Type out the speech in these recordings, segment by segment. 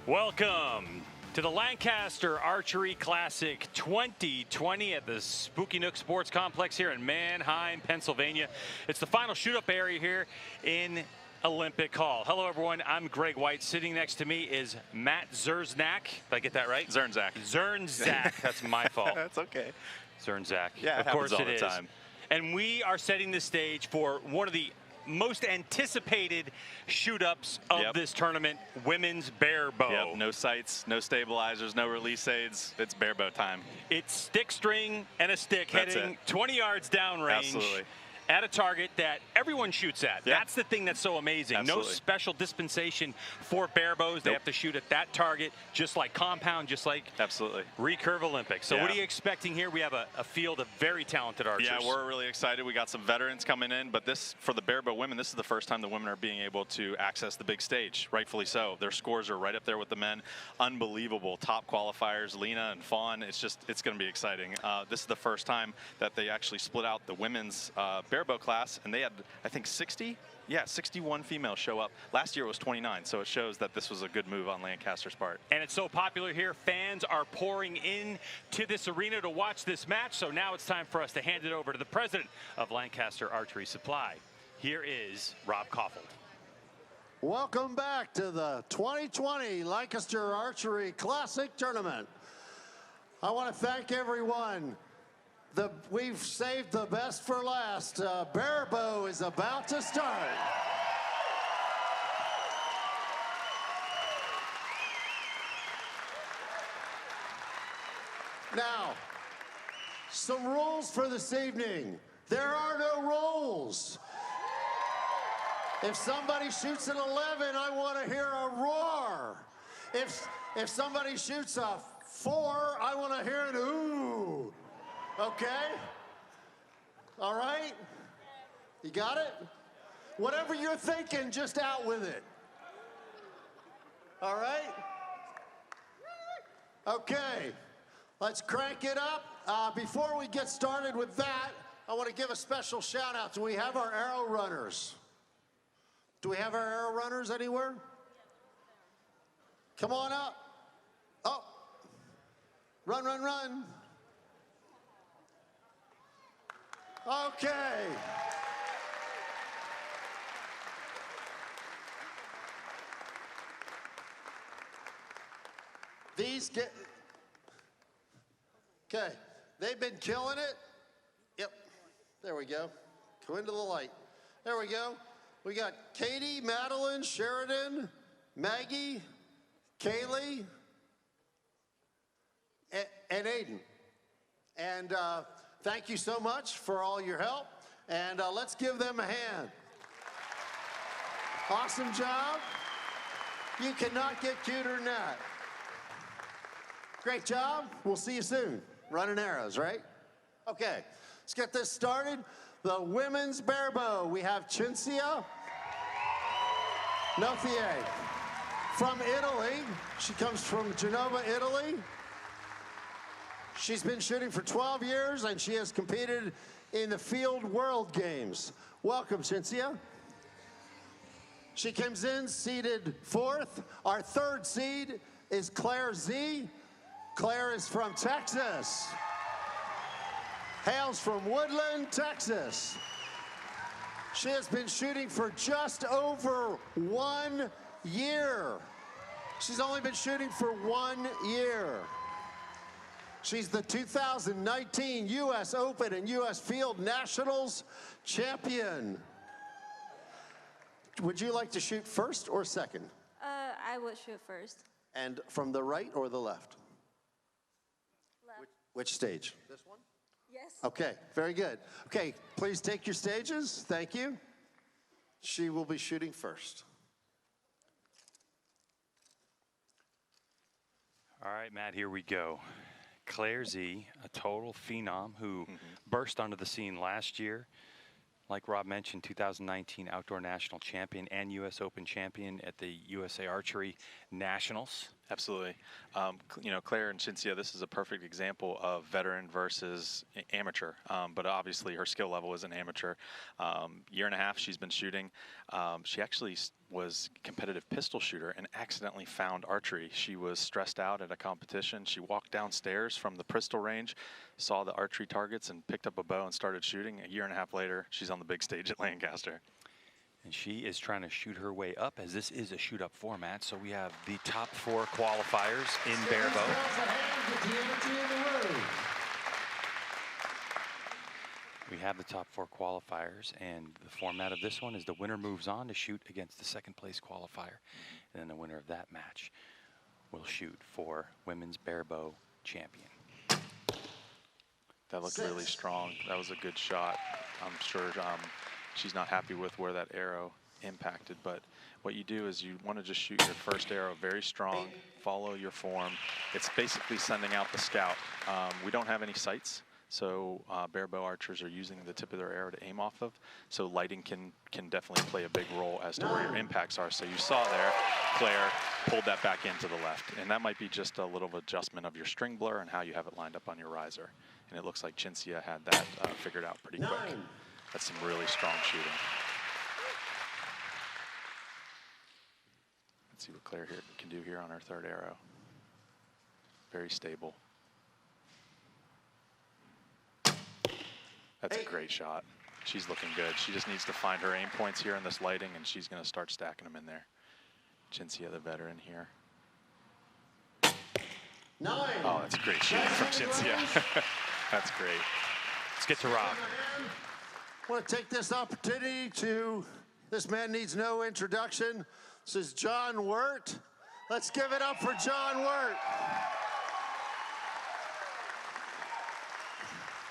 Welcome to the Lancaster Archery Classic 2020 at the Spooky Nook Sports Complex here in Manheim, Pennsylvania. It's the final shoot-up area here in Olympic Hall. Hello, everyone. I'm Greg White. Sitting next to me is Matt Zerznak. Did I get that right? Zernzak. Zernzak. That's my fault. That's okay. Zernzak. Yeah, of course it is. Time. And we are setting the stage for one of the most anticipated shoot-ups of this tournament, women's barebow. Yep, no sights, no stabilizers, no release aids. It's barebow time. It's stick string and a stick heading 20 yards downrange. Absolutely. At a target that everyone shoots at. Yep. That's the thing that's so amazing. Absolutely. No special dispensation for barebows. They have to shoot at that target, just like compound, just like recurve Olympics. So what are you expecting here? We have a field of very talented archers. Yeah, we're really excited. We got some veterans coming in, but this, for the barebow women, this is the first time the women are being able to access the big stage, rightfully so. Their scores are right up there with the men. Unbelievable. Top qualifiers, Lina and Fawn. It's going to be exciting. This is the first time that they actually split out the women's barebow class, and they had, I think, 61 females show up. Last year it was 29, so it shows that this was a good move on Lancaster's part. And it's so popular here. Fans are pouring in to this arena to watch this match, so now it's time for us to hand it over to the president of Lancaster Archery Supply. Here is Rob Kaufeld. Welcome back to the 2020 Lancaster Archery Classic Tournament. I want to thank everyone. We've saved the best for last. Barebow is about to start. Now, some rules for this evening. There are no rules. If somebody shoots an 11, I want to hear a roar. If somebody shoots a 4, I want to hear an ooh. Okay? All right? You got it? Whatever you're thinking, just out with it. All right? Okay. Let's crank it up. Before we get started with that, I want to give a special shout out. Do we have our arrow runners? Do we have our arrow runners anywhere? Come on up. Oh. Run, run, run. Okay. Okay. They've been killing it. Yep. There we go. Go into the light. There we go. We got Katie, Madeline, Sheridan, Maggie, Kaylee, and Aiden. And thank you so much for all your help. And let's give them a hand. Awesome job. You cannot get cuter than that. Great job. We'll see you soon. Running arrows, right? Okay, let's get this started. The women's barebow. We have Cinzia Noziglia from Italy. She comes from Genova, Italy. She's been shooting for 12 years, and she has competed in the Field World Games. Welcome, Cinzia. She comes in seeded 4th. Our 3rd seed is Claire Xie. Claire is from Texas. Hails from Woodland, Texas. She has been shooting for just over 1 year. She's only been shooting for 1 year. She's the 2019 U.S. Open and U.S. Field Nationals champion. Would you like to shoot first or second? I would shoot first. And from the right or the left? Left. Which stage? This one? Yes. Okay, very good. Okay, please take your stages. Thank you. She will be shooting first. All right, Matt, here we go. Claire Xie, a total phenom who burst onto the scene last year. Like Rob mentioned, 2019 Outdoor National Champion and U.S. Open Champion at the USA Archery Nationals. Absolutely. You know, Claire and Cinzia, this is a perfect example of veteran versus amateur, but obviously her skill level is an amateur. Year and a half she's been shooting. She actually was a competitive pistol shooter and accidentally found archery. She was stressed out at a competition. She walked downstairs from the pistol range, saw the archery targets, and picked up a bow and started shooting. A year and a half later, she's on the big stage at Lancaster. And she is trying to shoot her way up, as this is a shoot-up format. So we have the top 4 qualifiers in Barebow. We have the top 4 qualifiers, and the format of this one is the winner moves on to shoot against the second place qualifier. And then the winner of that match will shoot for Women's Barebow Champion. That looked really strong. That was a good shot. I'm sure she's not happy with where that arrow impacted, but what you do is you want to just shoot your first arrow very strong, follow your form. It's basically sending out the scout. We don't have any sights, so barebow archers are using the tip of their arrow to aim off of, so lighting can definitely play a big role as to where your impacts are. So you saw there, Claire pulled that back into the left, and that might be just a little adjustment of your string blur and how you have it lined up on your riser. And it looks like Cinzia had that figured out pretty quick. That's some really strong shooting. Let's see what Claire here can do here on her third arrow. Very stable. That's a great shot. She's looking good. She just needs to find her aim points here in this lighting, and she's going to start stacking them in there. Cinzia, the veteran here. 9. Oh, that's great shooting from Cinzia. That's great. Let's get to Rob. I want to take this opportunity to, this man needs no introduction. This is John Wirt. Let's give it up for John Wirt.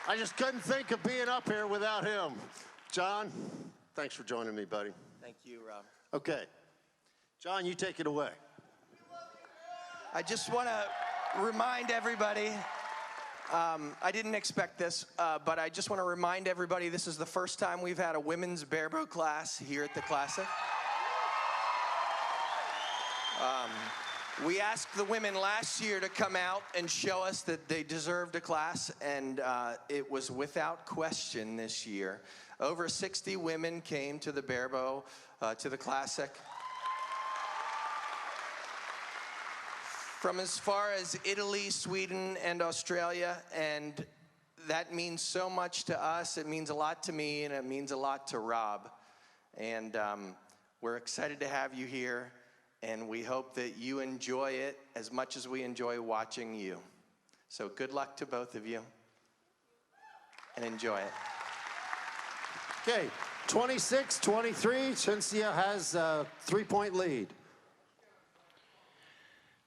I just couldn't think of being up here without him. John, thanks for joining me, buddy. Thank you, Rob. Okay. John, you take it away. I just want to remind everybody, I didn't expect this, but I just want to remind everybody this is the first time we've had a women's barebow class here at the Classic. We asked the women last year to come out and show us that they deserved a class, and it was without question this year. Over 60 women came to the barebow, to the Classic. From as far as Italy, Sweden, and Australia, and that means so much to us. It means a lot to me, and it means a lot to Rob. And we're excited to have you here, and we hope that you enjoy it as much as we enjoy watching you. So good luck to both of you, and enjoy it. Okay, 26-23, Cinzia has a 3-point lead.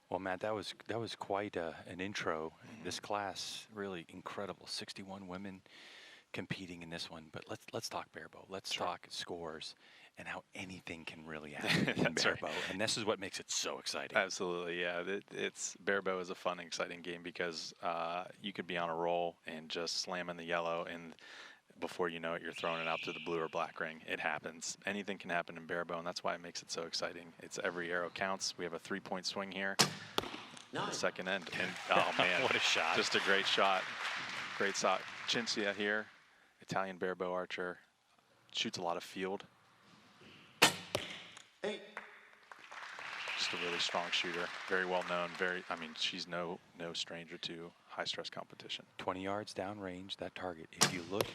Well, Matt, that was quite an intro. This class, really incredible. 61 women competing in this one. But let's talk barebow. Let's talk scores and how anything can really happen in barebow. Right. And this is what makes it so exciting. Absolutely, yeah. It's barebow is a fun, exciting game because you could be on a roll and just slam in the yellow, and before you know it, you're throwing it out to the blue or black ring. It happens. Anything can happen in barebow, and that's why it makes it so exciting. It's every arrow counts. We have a 3-point swing here. The second end. And, oh, man. What a shot. Just a great shot. Great shot. Cinzia here, Italian barebow archer. Shoots a lot of field. 8. Just a really strong shooter. Very well known. I mean, she's no stranger to high-stress competition. 20 yards downrange, that target. If you look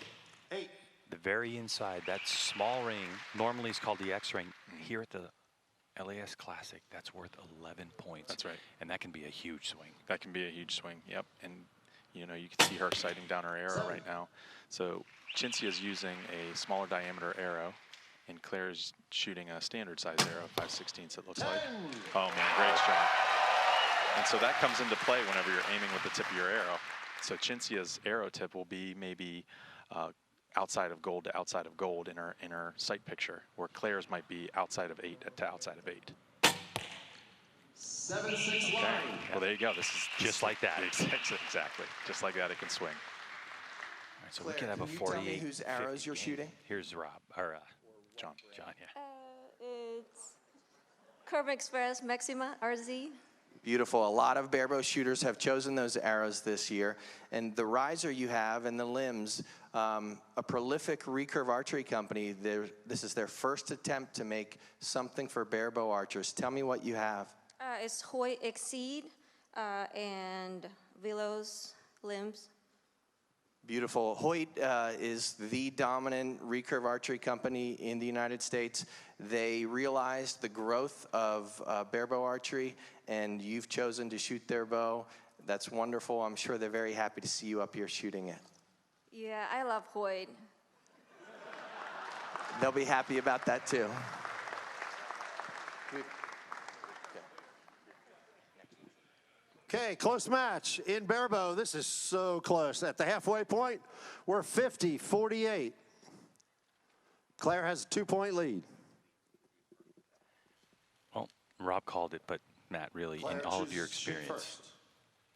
8. the very inside, that small ring, normally is called the X ring. Here at the LAS Classic, that's worth 11 points. That's right. And that can be a huge swing. That can be a huge swing, yep. And, you know, you can see her sighting down her arrow right now. So Cinzia is using a smaller diameter arrow, and Claire is shooting a standard size arrow, 5/16 it looks like. Oh, man, great shot. And so that comes into play whenever you're aiming with the tip of your arrow. So Cinzia's arrow tip will be maybe outside of gold to outside of gold in her sight picture, where Claire's might be outside of 8 to outside of 8. 7-6 Okay. Well, there you go. This is Just like that. Exactly. Just like that, it can swing. All right, so Claire, we can have a can you 48. tell me whose arrows you're shooting? Here's Rob, or John. John, yeah. It's Curve Express Maxima RZ. Beautiful. A lot of barebow shooters have chosen those arrows this year. And the riser you have and the limbs, a prolific recurve archery company, this is their first attempt to make something for barebow archers. Tell me what you have. It's Hoyt Exceed and Willows limbs. Beautiful. Hoyt is the dominant recurve archery company in the United States. They realized the growth of barebow archery, and you've chosen to shoot their bow. That's wonderful. I'm sure they're very happy to see you up here shooting it. Yeah, I love Hoyt. They'll be happy about that too. Okay, close match in barebow. This is so close. At the halfway point, we're 50-48. Claire has a 2-point lead. Well, Rob called it, but Matt, really, Claire, in all of your choose to shoot experience, first.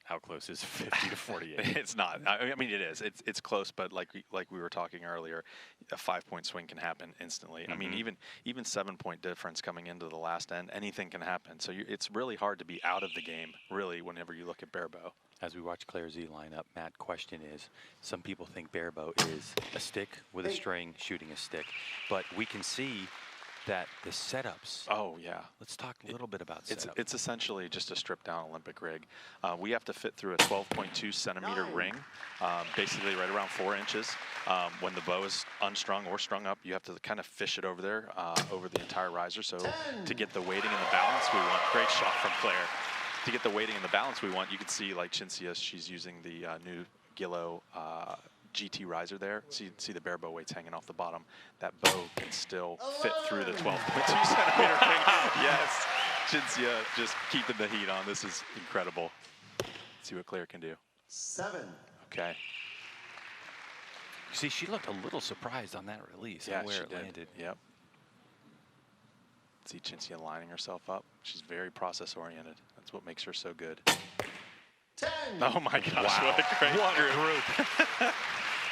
how close is 50 to 48? It's not. I mean, it is. It's close, but like we were talking earlier, a 5-point swing can happen instantly. I mean, even 7-point difference coming into the last end, anything can happen. So it's really hard to be out of the game, really, whenever you look at barebow. As we watch Claire Xie line up, Matt, question is, some people think barebow is a stick with a string shooting a stick, but we can see that the setups. Oh, yeah. Let's talk a little bit about setup. It's essentially just a stripped-down Olympic rig. We have to fit through a 12.2 centimeter ring, basically right around 4 inches. When the bow is unstrung or strung up, you have to kind of fish it over there, over the entire riser. So to get the weighting and the balance we want, great shot from Claire. To get the weighting and the balance we want, you can see like Cinzia, she's using the new Gillo GT riser there. See the barebow weights hanging off the bottom. That bow can still fit through the 12.2 centimeter ring. Yes, Cinzia just keeping the heat on. This is incredible. Let's see what Claire can do. 7. Okay. See, she looked a little surprised on that release and where it landed. Yep. See Cinzia lining herself up. She's very process oriented. That's what makes her so good. 10. Oh my gosh, Wow. what a great What a group.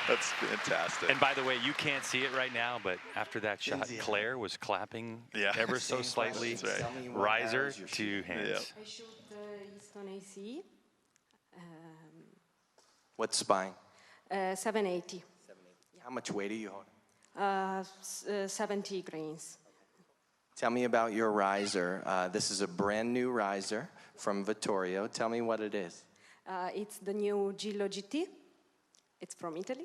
That's fantastic. And by the way, you can't see it right now, but after that shot, Claire was clapping ever so slightly. That's right. Riser to hands. Yep. I shoot Easton AC. What spine? 780. How much weight are you holding? 70 grains. Tell me about your riser. This is a brand new riser from Vittorio. Tell me what it is. It's the new Gillo GT. It's from Italy.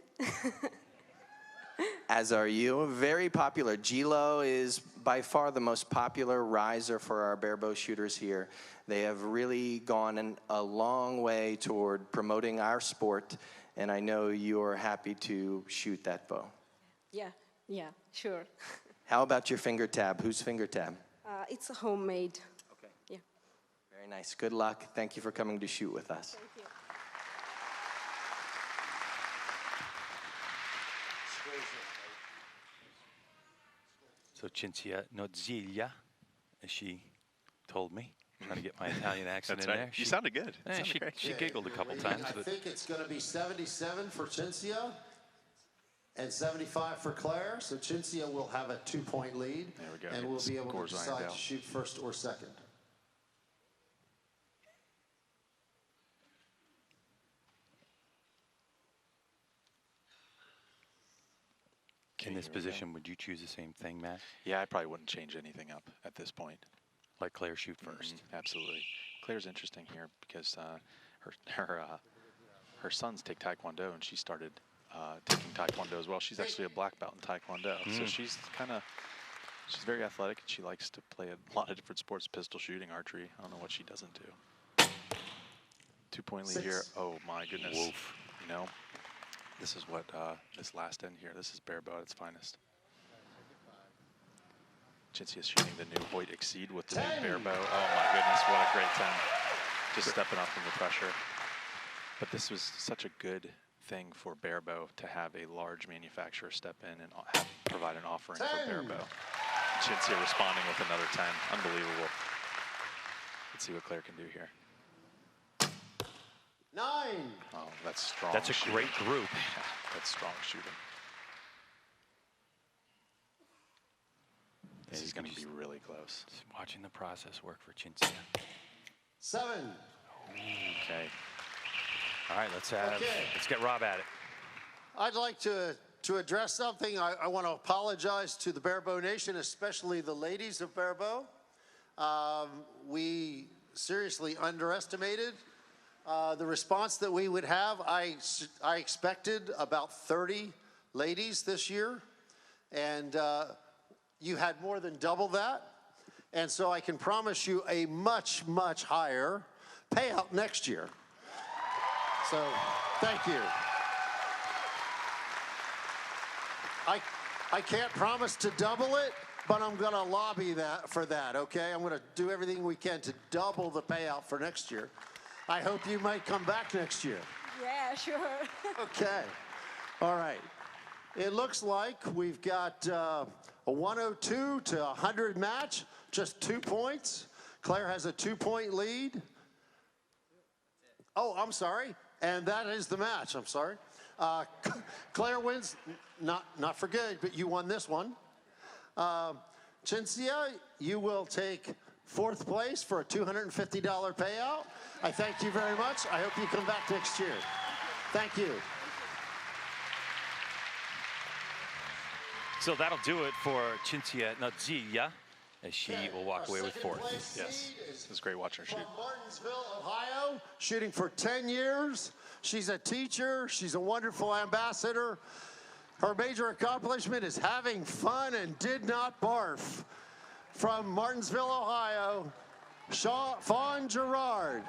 As are you. Very popular. Gillo is by far the most popular riser for our barebow shooters here. They have really gone a long way toward promoting our sport, and I know you're happy to shoot that bow. Yeah, sure. How about your finger tab? Whose finger tab? It's homemade. Okay. Yeah. Very nice. Good luck. Thank you for coming to shoot with us. Thank you. So Cinzia Noziglia, as she told me, trying to get my Italian accent That's in right. there. You sounded good. She giggled a couple times. I But think it's going to be 77 for Cinzia and 75 for Claire. So Cinzia will have a 2-point lead. There we go. And we'll be able to Scores ironed decide out. to shoot first or second. in this position, would you choose the same thing, Matt? Yeah, I probably wouldn't change anything up at this point. Let Claire shoot first. Absolutely. Claire's interesting here because her sons take Taekwondo, and she started taking Taekwondo as well. She's actually a black belt in Taekwondo, so she's very athletic, and she likes to play a lot of different sports, pistol shooting, archery. I don't know what she doesn't do. 2-point lead here. Oh my goodness. Woof. You know, this is what this last end here. This is barebow at its finest. Cinzia is shooting the new Hoyt Exceed with the new barebow. Oh my goodness, what a great 10. Just stepping up from the pressure. But this was such a good thing for barebow to have a large manufacturer step in and provide an offering for barebow. Cinzia responding with another 10. Unbelievable. Let's see what Claire can do here. 9. Oh, that's strong. That's a shooting. great group. That's strong shooting. This is going to be really close. Just watching the process work for Cinzia. 7. Okay. All right, let's get Rob at it. I'd like to address something. I want to apologize to the Barebow Nation, especially the ladies of Barebow. We seriously underestimated the response that we would have. I expected about 30 ladies this year, and you had more than double that. And so I can promise you a much, much higher payout next year. So thank you. I can't promise to double it, but I'm going to lobby for that, okay? I'm going to do everything we can to double the payout for next year. I hope you might come back next year. Yeah, sure. Okay. All right. It looks like we've got a 102 to 100 match, just 2 points. Claire has a 2-point lead. Oh, I'm sorry. And that is the match. I'm sorry. Claire wins, not for good, but you won this one. Cinzia, you will take 4th place for a $250 payout. I thank you very much. I hope you come back next year. Thank you. So that'll do it for Cinzia Noziglia, as she will walk away with 4th. Yes, it was great watching her shoot. From Martinsville, Ohio, shooting for 10 years. She's a teacher. She's a wonderful ambassador. Her major accomplishment is having fun and did not barf. From Martinsville, Ohio, Fawn Girard.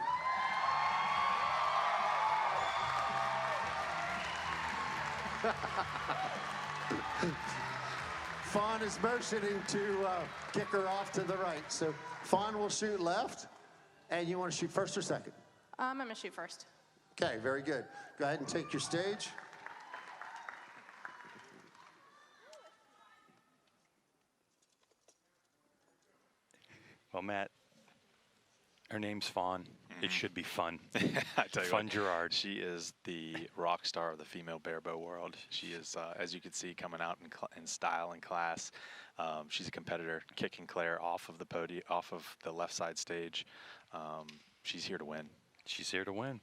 Fawn is motioning to kick her off to the right. So Fawn will shoot left, and you want to shoot first or second? I'm going to shoot first. Okay, very good. Go ahead and take your stage. Well, Matt, her name's Fawn. It should be fun. I tell you Fawn what, Girard. she is the rock star of the female barebow world. She is, as you can see, coming out in style and class. She's a competitor, kicking Claire off of the podium, off of the left side stage. She's here to win. She's here to win.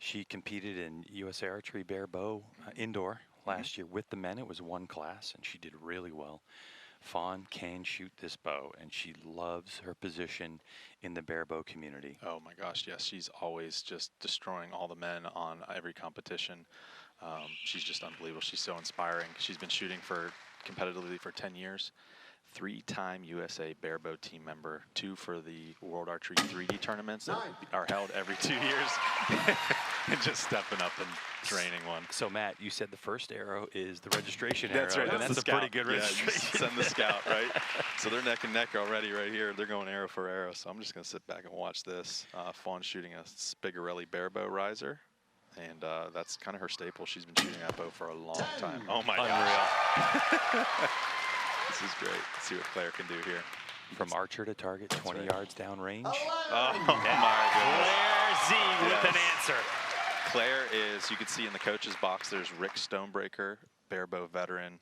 She competed in USA Archery Barebow indoor last year with the men. It was one class, and she did really well. Fawn can shoot this bow, and she loves her position in the barebow community. Oh my gosh, yes, she's always just destroying all the men on every competition. She's just unbelievable. She's so inspiring. She's been shooting competitively for 10 years. 3-time USA barebow team member, 2 for the World Archery 3D tournaments that are held every 2 years. And just stepping up and training one. So Matt, you said the first arrow is the registration That's arrow. right. And that's the a pretty good registration. Yeah, send the scout, right? So they're neck and neck already right here. They're going arrow for arrow. So I'm just going to sit back and watch this. Fawn shooting a Spigarelli barebow riser. And that's kind of her staple. She's been shooting that bow for a long time. Oh my gosh. This is great. Let's see what Claire can do here. From archer to target, 20 yards downrange. Oh my goodness. Claire Xie with an answer. Claire is, you can see in the coach's box, there's Rick Stonebreaker, barebow veteran,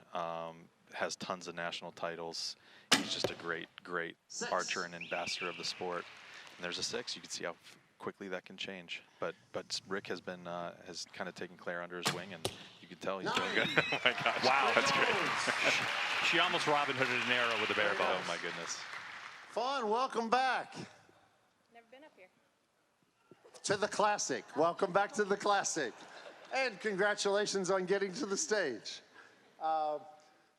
has tons of national titles. He's just a great, great archer and ambassador of the sport. And there's a 6. You can see how quickly that can change. But Rick has been has kind of taken Claire under his wing, and you can tell he's doing good. Oh my gosh! Wow, that's great. She almost Robin Hooded an arrow with a barebow. Oh my goodness! Fawn, welcome back. Never been up here. To the Classic. Welcome back to the Classic. And congratulations on getting to the stage.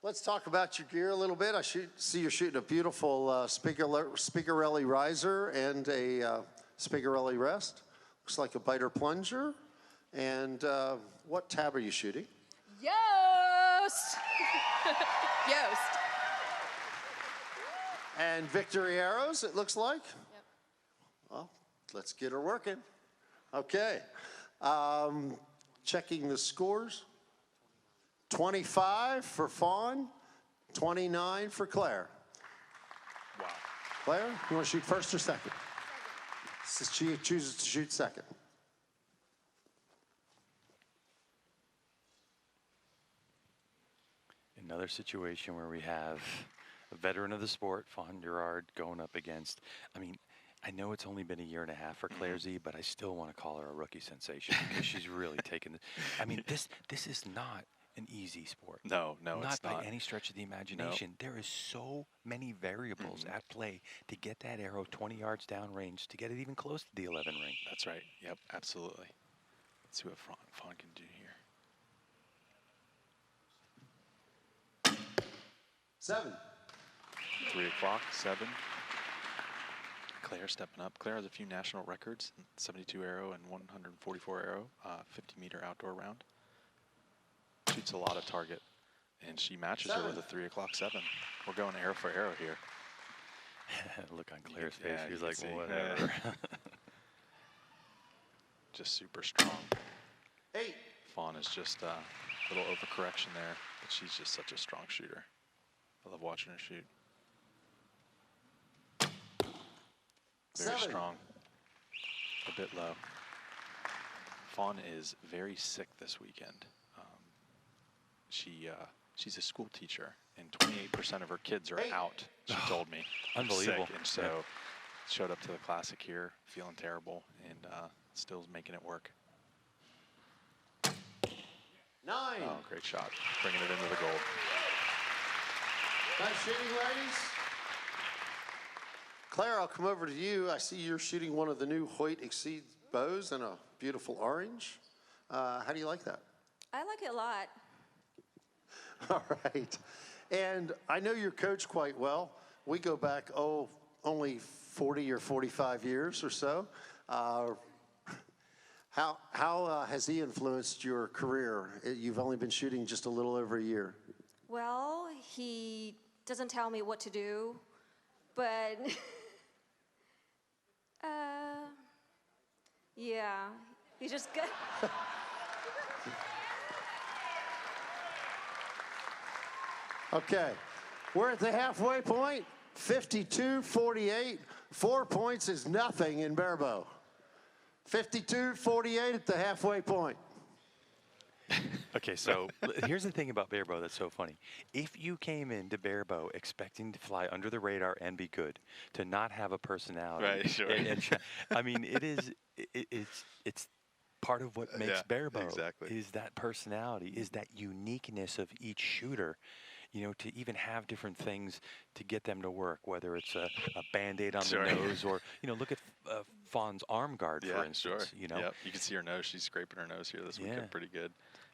Let's talk about your gear a little bit. I see you're shooting a beautiful Spigarelli riser and a Spigarelli rest. Looks like a biter plunger. And what tab are you shooting? Yost! Yost. And victory arrows, it looks like. Yep. Well, let's get her working. Okay. Checking the scores. 25 for Fawn, 29 for Claire. Wow. Claire, you want to shoot first or second? She chooses to shoot second. Another situation where we have a veteran of the sport, Fawn Girard, going up against, I mean, I know it's only been a year and a half for Claire Xie, but I still want to call her a rookie sensation because she's really taken the. I mean, this is not an easy sport. No, it's By not. any stretch of the imagination. There is so many variables at play to get that arrow 20 yards downrange, to get it even close to the 11 ring. That's right. Yep, absolutely. Let's see what Fawn can do here. 7. 3 o'clock, 7. Claire stepping up. Claire has a few national records, 72 arrow and 144 arrow, 50-meter outdoor round. Shoots a lot of target, and she matches her with a 3 o'clock, 7. We're going arrow for arrow here. Look on Claire's face. Yeah, She's you like, can see. whatever. Just super strong. 8. Fawn is just a little overcorrection there, but she's just such a strong shooter. I love watching her shoot. Very 7. strong. A bit low. Fawn is very sick this weekend. She's a school teacher, and 28% of her kids are out, she told me. Unbelievable. Sick, and so showed up to the Classic here feeling terrible, and still making it work. 9. Oh, great shot. Bringing it into the gold. Nice shooting, ladies. Claire, I'll come over to you. I see you're shooting one of the new Hoyt Exceed bows in a beautiful orange. How do you like that? I like it a lot. All right. And I know your coach quite well. We go back, only 40 or 45 years or so. How has he influenced your career? You've only been shooting just a little over a year. Well, he doesn't tell me what to do, but yeah, he just got. Okay, we're at the halfway point, 52-48. 4 points is nothing in Barebow. 52-48 at the halfway point. Okay, so here's the thing about Barebow that's so funny. If you came into Barebow expecting to fly under the radar and be good, to not have a personality, Right, sure. I mean, it's part of what makes Barebow exactly. is that personality, is that uniqueness of each shooter. You know, to even have different things to get them to work, whether it's a Band-Aid on the nose or, look at Fawn's arm guard, for instance. You can see her nose. She's scraping her nose here this weekend pretty good.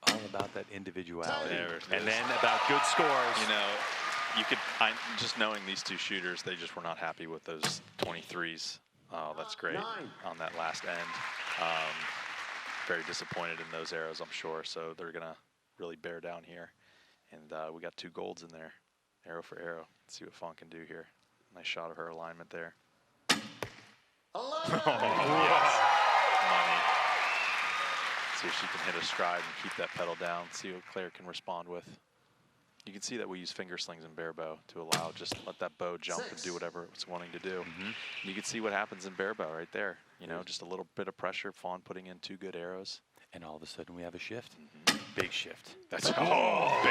All about that individuality. And then about good scores. Just knowing these two shooters, they just were not happy with those 23s. Oh, that's great 9. on that last end. Very disappointed in those arrows, I'm sure. So they're going to really bear down here. And we got 2 golds in there, arrow for arrow. Let's see what Fawn can do here. Nice shot of her alignment there. 11. Yes. Money. See if she can hit a stride and keep that pedal down. See what Claire can respond with. You can see that we use finger slings in Barebow to allow just let that bow jump 6. and do whatever it's wanting to do. And you can see what happens in Barebow right there. Just a little bit of pressure. Fawn putting in 2 good arrows. And all of a sudden we have a shift. Big shift. That's baby. Oh,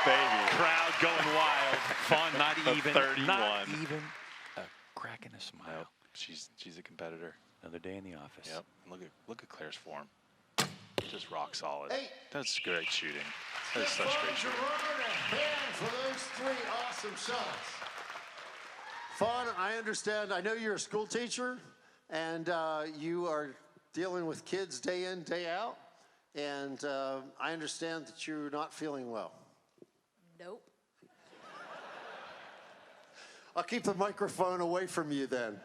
baby. Crowd going wild. Fawn not even 31. Not even a crack in a smile. Nope. She's a competitor. Another day in the office. Yep. Look at Claire's form. Just rock solid. 8. That's great shooting. That's such great shooting. Girard, a hand for those 3 awesome shots. Fawn, I understand. I know you're a school teacher, and you are dealing with kids day in, day out, and I understand that you're not feeling well. Nope. I'll keep the microphone away from you then.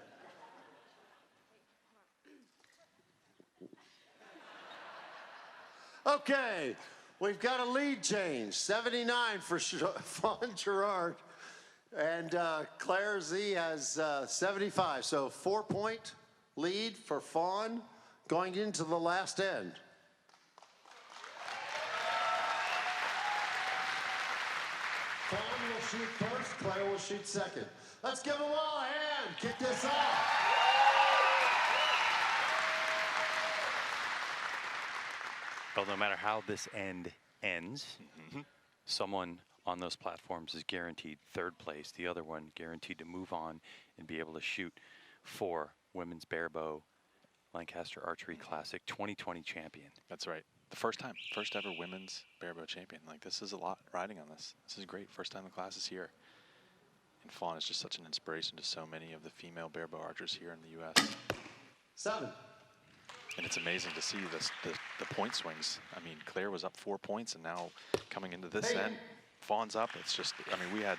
Okay, we've got a lead change. 79 for Fawn Girard, and Claire Xie has 75. So 4-point lead for Fawn going into the last end. Fawn will shoot first, Claire will shoot second. Let's give them all a hand. Kick this off. Well, no matter how this end ends, someone on those platforms is guaranteed 3rd place. The other one guaranteed to move on and be able to shoot for Women's Barebow Lancaster Archery Classic 2020 champion. That's right. The first ever women's Barebow champion. Like, this is a lot riding on this. This is great. First time the class is here. And Fawn is just such an inspiration to so many of the female Barebow archers here in the U.S. 7. And it's amazing to see the point swings. I mean, Claire was up 4 points, and now coming into this end, Fawn's up. It's just, I mean, we had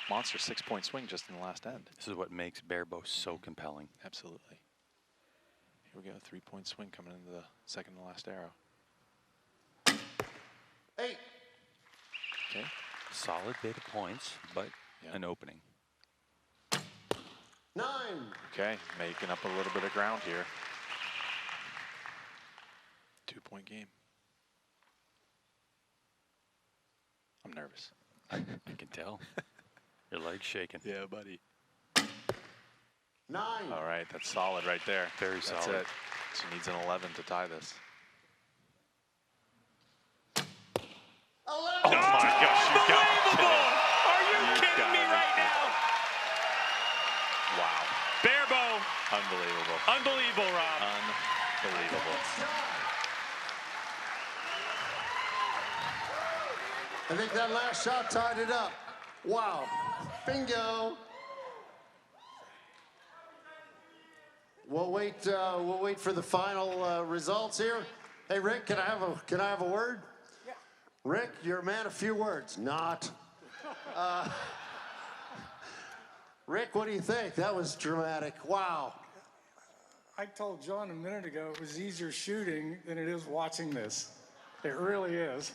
monster 6-point swing just in the last end. This is what makes Barebow so compelling. Absolutely. Here we go, 3-point swing coming into the second to last arrow. 8. Okay. Solid bit of points, but an opening. 9. Okay, making up a little bit of ground here. 2-point game. I'm nervous. I can tell. Your leg's shaking. Yeah, buddy. 9. All right, that's solid right there. Very That's solid. it. She needs an 11 to tie this. 11. Oh my gosh, you got to be kidding. Are you kidding me right now? Wow. Barebow. Unbelievable. Unbelievable, Rob. Unbelievable. I think that last shot tied it up. Wow. Bingo. We'll wait for the final results here. Hey, Rick, can I have a word? Yeah. Rick, you're a man of few words. Not. Rick, what do you think? That was dramatic. Wow. I told John a minute ago it was easier shooting than it is watching this. It really is.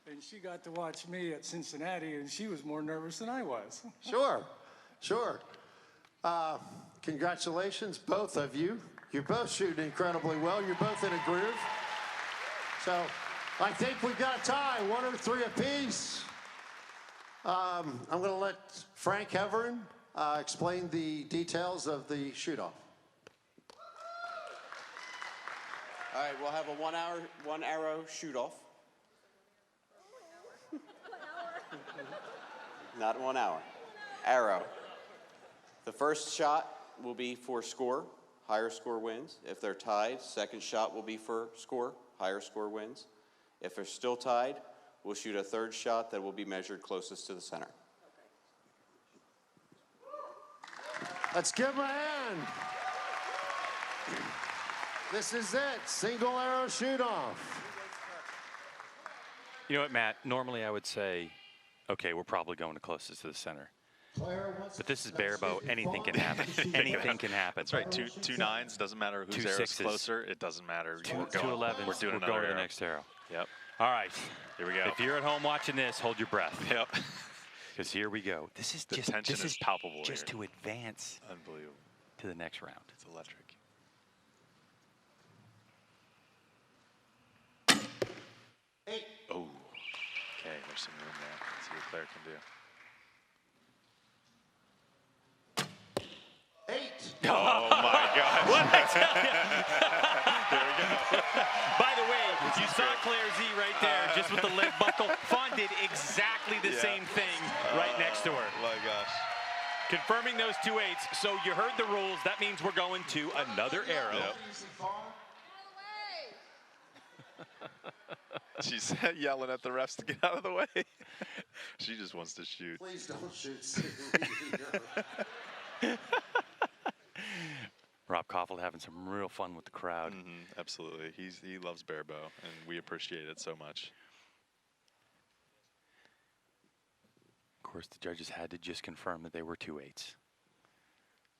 And she got to watch me at Cincinnati, and she was more nervous than I was. Sure, sure. Congratulations, both of you. You're both shooting incredibly well. You're both in a groove. So I think we've got a tie, 1 or 3 apiece. I'm going to let Frank Heverin explain the details of the shoot-off. All right, we'll have a 1 arrow shoot-off. Not 1 hour. Arrow. The first shot will be for score. Higher score wins. If they're tied, second shot will be for score. Higher score wins. If they're still tied, we'll shoot a third shot that will be measured closest to the center. Let's give him a hand. This is it, single arrow shoot-off. You know what, Matt? Normally I would say, okay, we're probably going to closest to the center. But this is Barebow. Anything can happen. Anything can happen. That's right. Two nines. Doesn't matter whose arrow's 6s. closer. It doesn't matter. Two We're going 11s. We're doing We're another going to the arrow. next arrow. Yep. All right. Here we go. If you're at home watching this, hold your breath. Yep. Because here we go. This is The just tension this is palpable just here. to advance Unbelievable. to the next round. It's electric. 8. Oh. Okay, there's some room there. Let's see what Claire can do. 8. Oh my gosh. What I tell you? By the way, you saw Claire Xie right there, just with the leg buckle. Fawn did exactly the same thing right next to her. Oh my gosh. Confirming those 2 8s. So you heard the rules. That means we're going to another arrow. Yep. She's yelling at the refs to get out of the way. She just wants to shoot. Please don't shoot. Rob Koffel having some real fun with the crowd. Absolutely. He loves Barebow, and we appreciate it so much. Of course, the judges had to just confirm that they were 2 8s.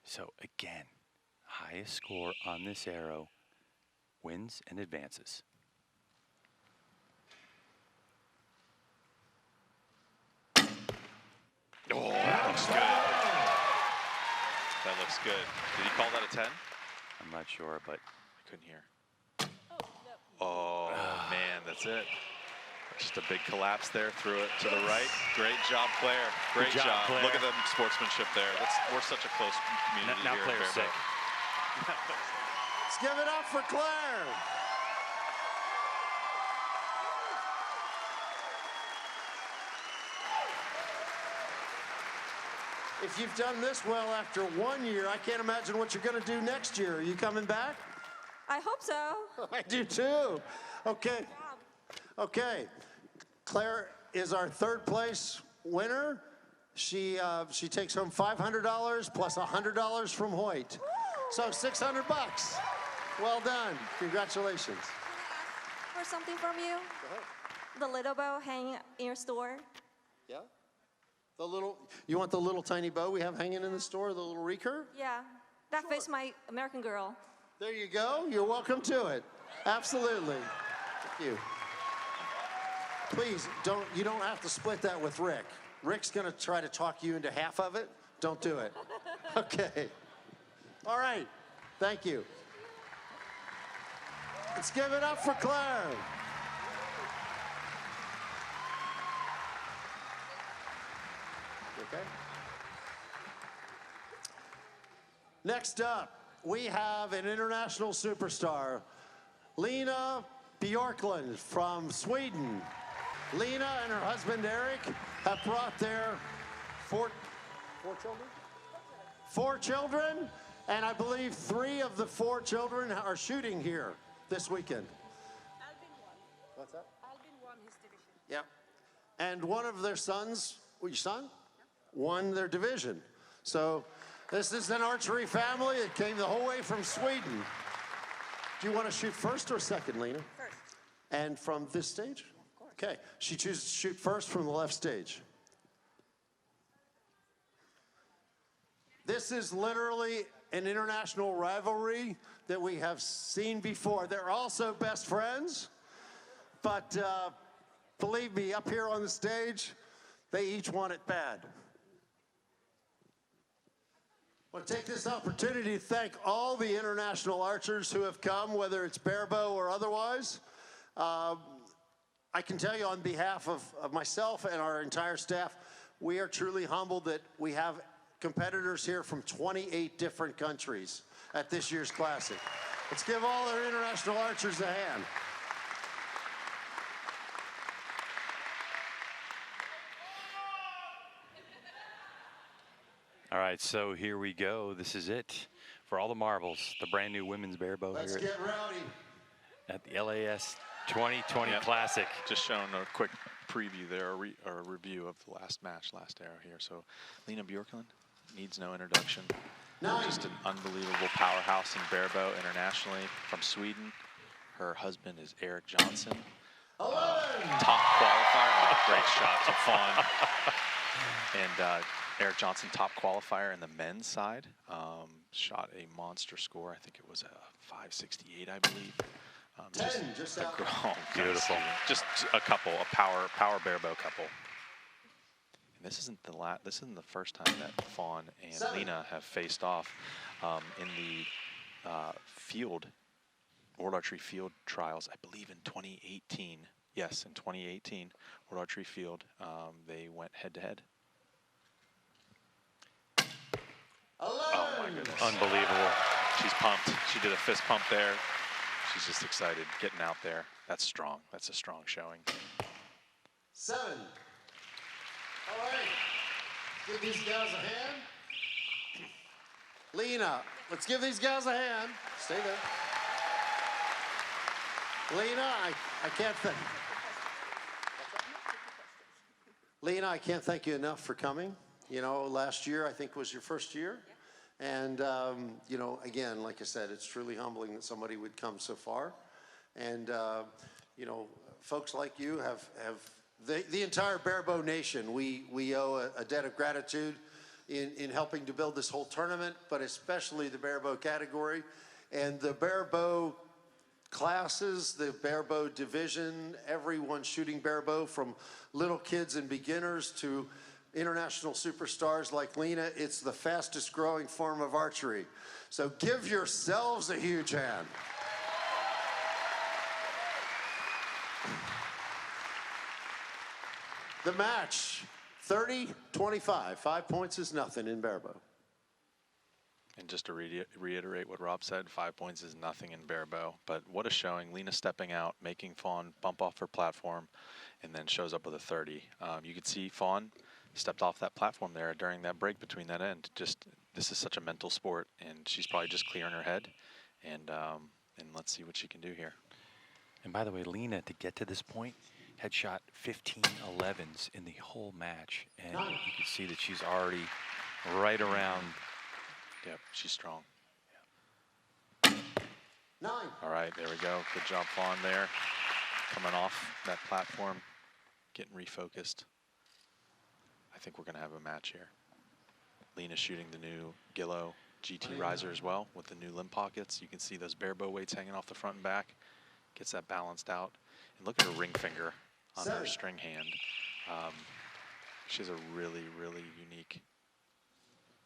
So again, highest score on this arrow wins and advances. Oh, that looks good. That looks good. Did he call that a 10? I'm not sure, but I couldn't hear. Oh, man, that's it. Just a big collapse there, threw it to the right. Great job, Claire. Great Good job, Claire. Look at the sportsmanship there. We're such a close community now here in Claire's Barebow. sick. Let's give it up for Claire. If you've done this well after 1 year, I can't imagine what you're going to do next year. Are you coming back? I hope so. I do too. Okay. Okay. Claire is our third place winner. She takes home $500 plus $100 from Hoyt. So $600. Well done. Congratulations. For something from you? The little bow hanging in your store? Yeah? You want the little tiny bow we have hanging in the store, the little recurve? Yeah. That fits my American Girl. There you go. You're welcome to it. Absolutely. Thank you. Please, you don't have to split that with Rick. Rick's going to try to talk you into half of it. Don't do it. Okay. All right. Thank you. Let's give it up for Claire. Okay. Next up, we have an international superstar, Lena Bjorklund from Sweden. Lena and her husband Eric have brought their four children, and I believe 3 of the 4 children are shooting here this weekend. Albin won. What's that? Albin won his division. Yeah. And one of their sons, your son, won their division. So this is an archery family that came the whole way from Sweden. Do you want to shoot first or second, Lena? First. And from this stage? Of course. Okay. She chooses to shoot first from the left stage. This is literally an international rivalry that we have seen before. They're also best friends, but believe me, up here on the stage, they each want it bad. I want to take this opportunity to thank all the international archers who have come, whether it's Barebow or otherwise. I can tell you on behalf of myself and our entire staff, we are truly humbled that we have competitors here from 28 different countries at this year's Classic. Let's give all our international archers a hand. All right, so here we go. This is it for all the marbles. The brand new women's barebow Let's here get rowdy. at the LAS 2020 Classic. Just showing a quick preview there, or a review of the last match, last arrow here. So Lena Bjorklund needs no introduction. Just an unbelievable powerhouse in barebow internationally from Sweden. Her husband is Eric Johnson. Top qualifier. Oh, great shot to Fawn. And Eric Johnson, top qualifier in the men's side. Shot a monster score. I think it was a 568, I believe. Just out. Oh, beautiful. Just a power barebow couple. And this isn't the first time that Fawn and Lena have faced off in the World Archery Field Trials, I believe in 2018. Yes, in 2018, World Archery Field, they went head-to-head. Oh my goodness. Unbelievable. She's pumped. She did a fist pump there. She's just excited, getting out there. That's strong. That's a strong showing. 7. All right. Give these gals a hand. Lena, let's give these gals a hand. Stay there. Lena, I can't thank Lena, I can't thank you enough for coming. You know, last year I think was your first year. And, you know, again, like I said, it's truly humbling that somebody would come so far. And, you know, folks like you have the entire Barebow Nation, we owe a debt of gratitude in helping to build this whole tournament, but especially the Barebow category. And the Barebow classes, the Barebow division, everyone shooting Barebow from little kids and beginners to international superstars like Lena. It's the fastest growing form of archery. So give yourselves a huge hand. The match, 30-25. 5 points is nothing in Barebow. And just to reiterate what Rob said, 5 points is nothing in Barebow. But what a showing. Lena stepping out, making Fawn bump off her platform, and then shows up with a 30. You could see Fawn stepped off that platform there during that break between that end. Just, this is such a mental sport, and she's probably just clearing her head. And let's see what she can do here. And by the way, Lina, to get to this point, had shot 15 11s in the whole match. And you can see that she's already right around. Yep, she's strong. Yeah. 9. All right, there we go. Good job, Fawn, there. Coming off that platform, getting refocused. I think we're going to have a match here. Lina shooting the new Gillo GT riser as well with the new limb pockets. You can see those Barebow weights hanging off the front and back. Gets that balanced out. And look at her ring finger on her string hand. She has a really, really unique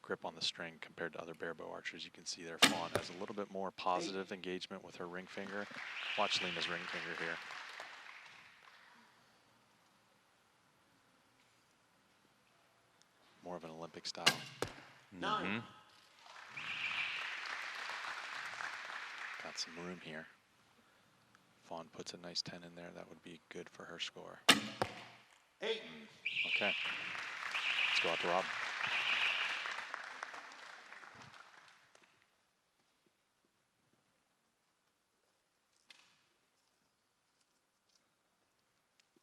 grip on the string compared to other Barebow archers. You can see there Fawn has a little bit more positive engagement with her ring finger. Watch Lina's ring finger here. More of an Olympic style. 9. Got some room here. Fawn puts a nice 10 in there. That would be good for her score. 8. Okay. Let's go out to Rob.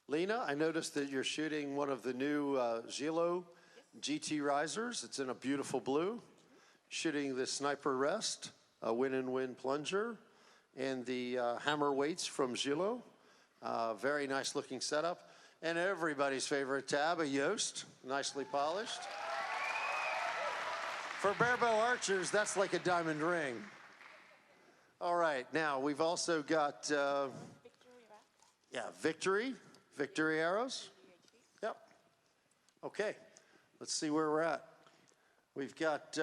Lina, I noticed that you're shooting one of the new Gillo GT risers. It's in a beautiful blue. Shooting the sniper rest, a win-and-win plunger, and the hammer weights from Gillo. Very nice looking setup. And everybody's favorite tab, a Yost, nicely polished. For Barebow archers, that's like a diamond ring. All right, now we've also got, Victory arrows. Yep. Okay, let's see where we're at. We've got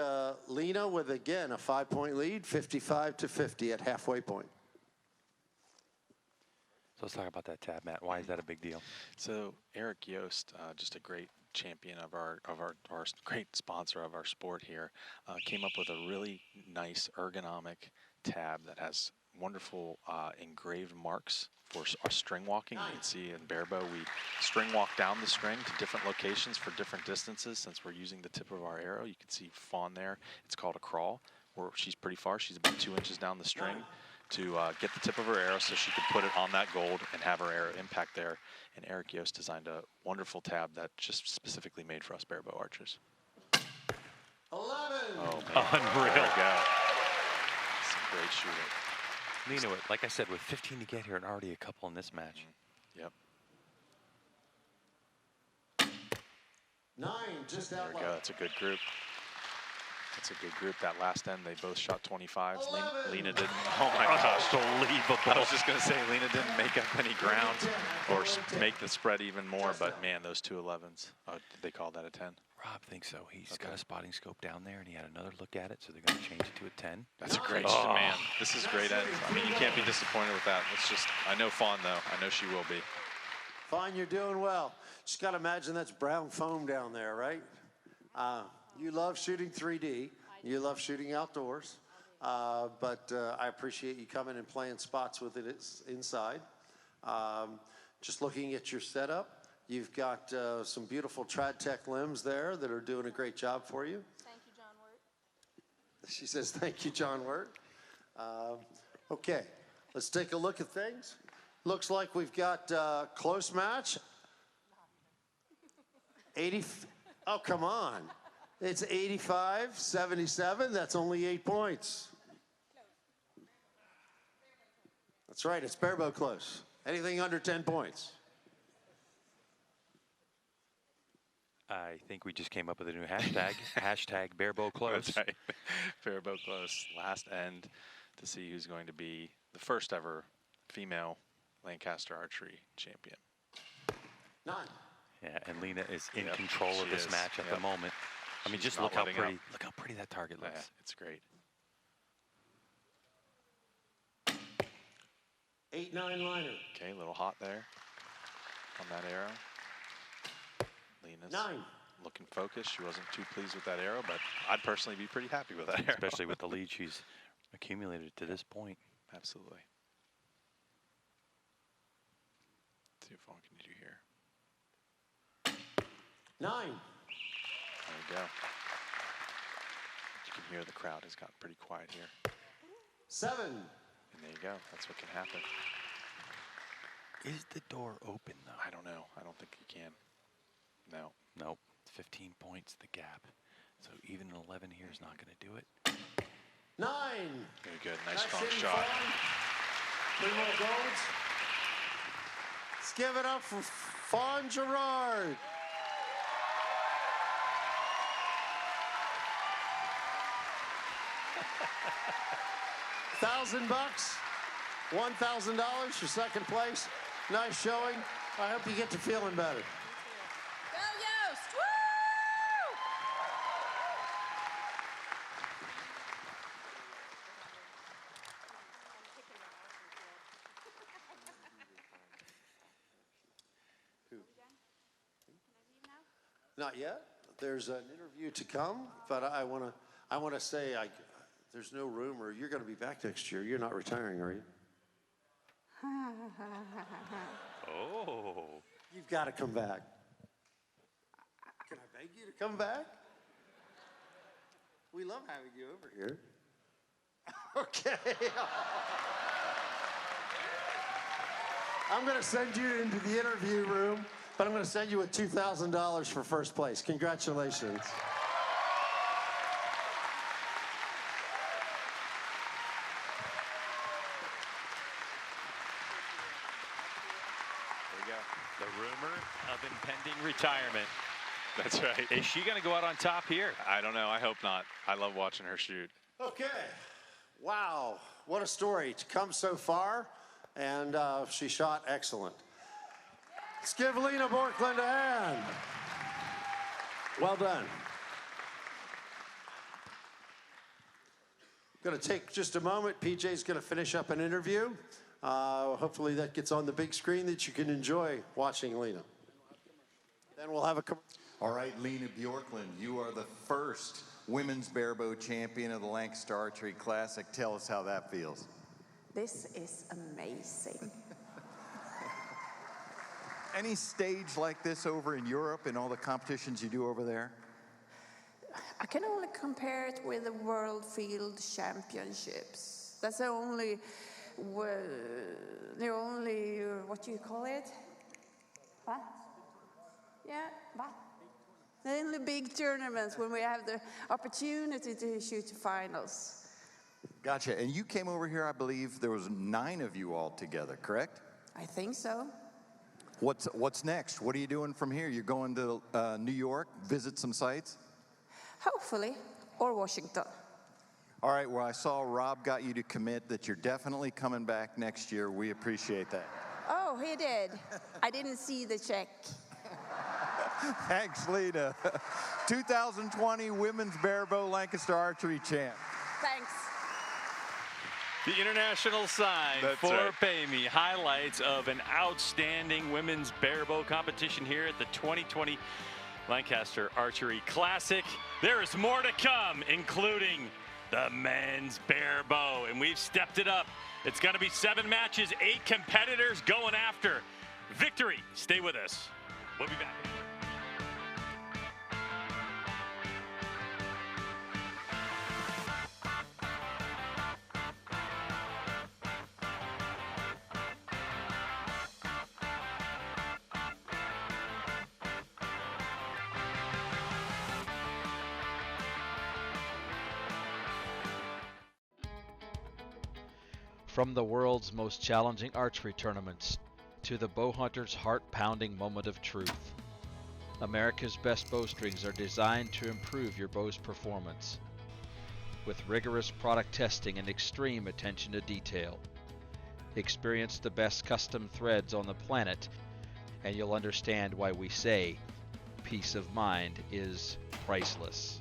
Lina with, again, a 5-point lead, 55-50 at halfway point. So let's talk about that tab, Matt. Why is that a big deal? So Eric Yost, just a great champion of our great sponsor of our sport here, came up with a really nice ergonomic tab that has wonderful engraved marks for our string walking. You can see in Barebow, we string walk down the string to different locations for different distances. Since we're using the tip of our arrow, you can see Fawn there. It's called a crawl, where she's pretty far. She's about 2 inches down the string to get the tip of her arrow so she can put it on that gold and have her arrow impact there. And Eric Yost designed a wonderful tab that just specifically made for us Barebow archers. 11. Oh, man. Unreal. There we go. Some great shooting. Lina, like I said, with 15 to get here and already a couple in this match. Yep. 9, just There out we go. That's a good group. That's a good group. That last end, they both shot 25s. Lina didn't. Oh my gosh. Unbelievable. I was just going to say, Lina didn't make up any ground or make the spread even more, but man, those 2 11s. Oh, did they call that a 10? Rob thinks so. He's got a spotting scope down there, and he had another look at it, so they're going to change it to a 10. That's a great shot, man. This is great ends. I mean, you can't be disappointed with that. It's just, I know Fawn, though. I know she will be. Fawn, you're doing well. Just got to imagine that's brown foam down there, right? You love shooting 3D. You love shooting outdoors. But I appreciate you coming and playing spots with it inside. Just looking at your setup, you've got some beautiful Trad-Tech limbs there that are doing a great job for you. Thank you, John Wirt. She says, thank you, John Wirt. Okay, let's take a look at things. Looks like we've got close match. 80, oh, come on. It's 85-77, that's only 8 points. That's right, it's Barebow close. Anything under 10 points. I think we just came up with a new hashtag, hashtag Barebow close. That's right. Barebow close. Last end to see who's going to be the first ever female Lancaster Archery champion. 9. Yeah, and Lina is in control of this match at the moment. I mean, just look how pretty that target looks. Yeah, it's great. 8-9 liner. Okay, a little hot there on that arrow. Lina's 9. looking focused. She wasn't too pleased with that arrow, but I'd personally be pretty happy with that arrow. Especially with the lead she's accumulated to this point. Absolutely. Let's see what Fawn can do here. 9. we go. You can hear the crowd has gotten pretty quiet here. 7. And there you go. That's what can happen. Is the door open, though? I don't know. I don't think you can. No. Nope. 15 points, the gap. So even an 11 here is not going to do it. 9. Very good. Nice strong shooting, shot. Fawn. 3 more golds. Let's give it up for Fawn Girard. $1,000, $1,000 for second place. Nice showing. I hope you get to feeling better. Not yet. There's an interview to come, but I want to say there's no room, or you're going to be back next year. You're not retiring, are you? Oh. You've got to come back. Can I beg you to come back? We love having you over here. Okay. I'm going to send you into the interview room, but I'm going to send you with $2,000 for first place. Congratulations. The rumor of impending retirement. That's right. Is she going to go out on top here? I don't know. I hope not. I love watching her shoot. Okay. Wow. What a story to come so far. And she shot excellent. Let's give Lena Bjorklund a hand. Well done. Going to take just a moment. PJ's going to finish up an interview. Hopefully that gets on the big screen that you can enjoy watching Lena. Then we'll have a commercial. All right, Lena Björklund, you are the first women's barebow champion of the Lancaster Archery Classic. Tell us how that feels. This is amazing. Any stage like this over in Europe and all the competitions you do over there? I can only compare it with the World Field Championships. That's the only, what do you call it? What? Yeah, what? The only big tournaments when we have the opportunity to shoot the finals. Gotcha. And you came over here, I believe there was 9 of you all together, correct? I think so. What's next? What are you doing from here? You're going to New York, visit some sites? Hopefully, or Washington. All right, well, I saw Rob got you to commit that you're definitely coming back next year. We appreciate that. Oh, he did. I didn't see the check. Thanks, Lena. 2020 Women's Barebow Lancaster Archery Champ. Thanks. The international sign That's for right. Pay Me. Highlights of an outstanding women's barebow competition here at the 2020 Lancaster Archery Classic. There is more to come, including the men's barebow, and we've stepped it up. It's going to be 7 matches, 8 competitors going after victory. Stay with us. We'll be back. From the world's most challenging archery tournaments to the bow hunter's heart-pounding moment of truth, America's best bowstrings are designed to improve your bow's performance. With rigorous product testing and extreme attention to detail, experience the best custom threads on the planet, and you'll understand why we say peace of mind is priceless.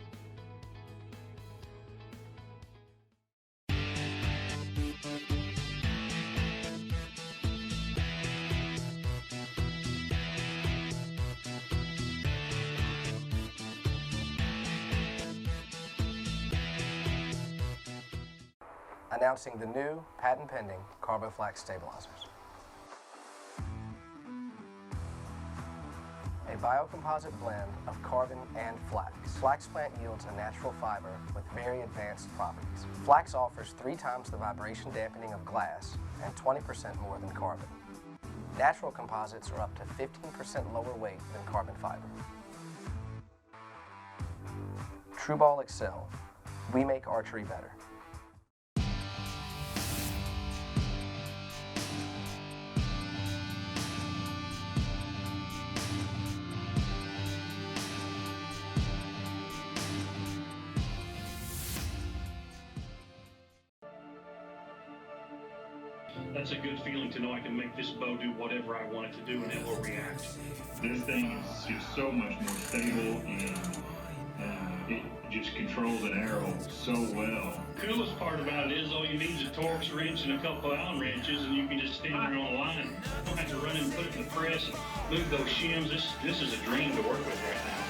Announcing the new patent-pending CarboFlax stabilizers. A biocomposite blend of carbon and flax. Flax plant yields a natural fiber with very advanced properties. Flax offers 3 times the vibration dampening of glass and 20% more than carbon. Natural composites are up to 15% lower weight than carbon fiber. True-Ball Excel. We make archery better. That's a good feeling to know I can make this bow do whatever I want it to do and it will react. This thing is just so much more stable, and it just controls an arrow so well. Coolest part about it is all you need is a Torx wrench and a couple of Allen wrenches, and you can just stand there on the line. You don't have to run in and put it in the press and move those shims. This is a dream to work with right now.